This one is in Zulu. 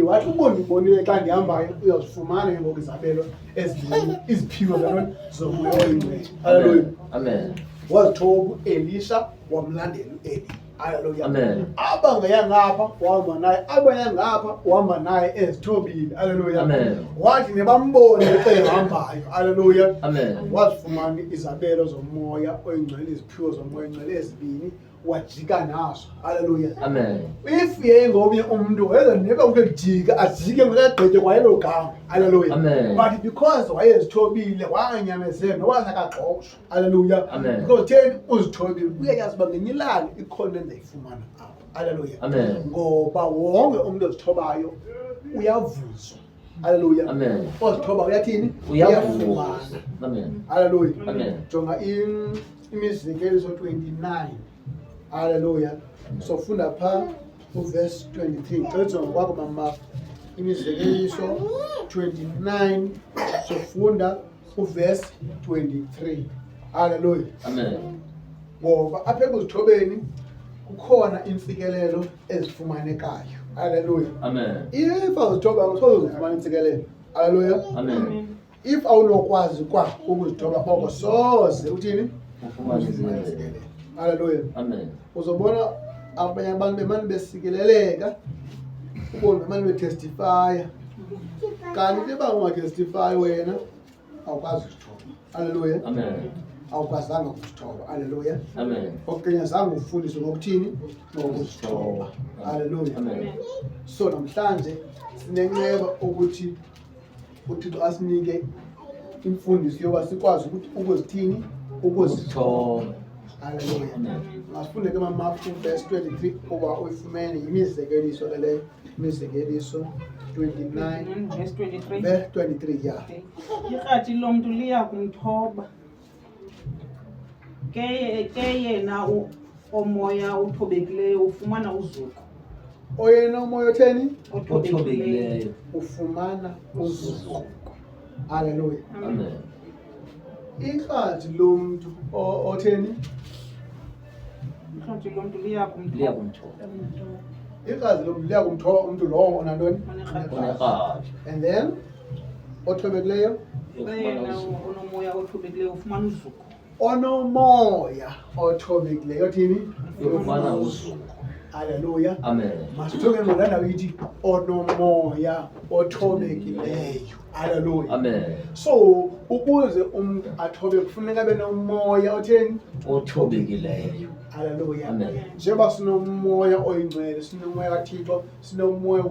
wathi ubonibonile xa ndihambayo uyazifumana ke ngoku izabelo ezibini iziphiwo zalona zomoya oyingcwele. Haleluya. Amen. Wazithoba Elisha wamlandela uEli. Haleluya. Amen. Abangaya ngapha wahamba naye, abaya ngapha wahamba naye ezithobile. Haleluya. Amen. Wathi nebambone ehambayo. Haleluya. Amen. Wazifumana izabelo zomoya oyingcwele, iziphiwo zomoya oyingcwele ezibini, wajika nazo. Haleluya. Amen. If yengomnye umuntu wayezaneka ukujika ajike ngekagqithe kwayelo gama. Haleluya. Amen. But because wayezithobile wanyamezela nowasakagxoshwa. Haleluya. Amen. Because theni uzithobile uyayazi uba ngenye ilanga ikhona endayifumana apha. Haleluya. Amen. Ngoba wonke umuntu ozithobayo uyavuzwa. Haleluya. Amen. Ozithoba uyathini? Uyavuma. Amen. Haleluya. Amen. Jonga imizekeliso 29. Haleluya. So funda pha uverse 23. Xa ujonga kwakho mama imizekeliso 29 so funda uverse 23. Haleluya. Amen. Ngoba apha ekuzithobeni kukhona imfikelelo ezifumanekayo. Haleluya. Amen. If awuzithoba ngsozo uzifumana imfikelelo. Haleluya. Amen. If awunokwazi kwa ukuzithoba kwakho soze uthini? Ufumane imfikelelo. Haleluya. Amen. Uzobona abanye abantu bemane besikeleleka, ubone bemane betestifya, kanti ke bangatestify wena awukwazi ukuzithoba. Haleluya. Amen. Awukwazanga ukuzithoba. Haleluya. Amen. Okanye zange ufundiswe ngokuthini? Ngokuzithoba. Haleluya. Amen. So namhlanje sinenceba ukuthi uThixo asinike imfundiso yoba sikwazi ukuthi ukuzithini? Ukuzithoba. Haleluya. Amen. Masifunde ke Matthew verse 23 kuba uyifumene imizekeliso ke leyo. Imizekeliso 29 verse 23. verse 23 ya. Ikhathi lomntu liya kumthoba. Ke yena omoya uthobekileyo ufumana uzuko. Oyena umoya otheni? Othobekileyo Ufumana uzuko. Haleluya. Amen. Ikhathi lomntu otheni? Ikhathi lomntu liya Liya kumthoba. kumthoba. Ikhathi lomntu liya kumthoba umuntu lowo onantoni? Unekhathi. And then othobekileyo Yena onomoya othobekileyo ufumana uzuko. onomoya othobekileyo othini? Ufumana uzuko. Haleluya. Amen. Masithoke ngolanda ithi onomoya othobekileyo. Haleluya. Amen. So ukuze umuntu athobe kufuneka abe nomoya otheni? Othobekileyo. Haleluya. Amen. Njengoba sinomoya oyingcwele, sinomoya kaThixo, sinomoya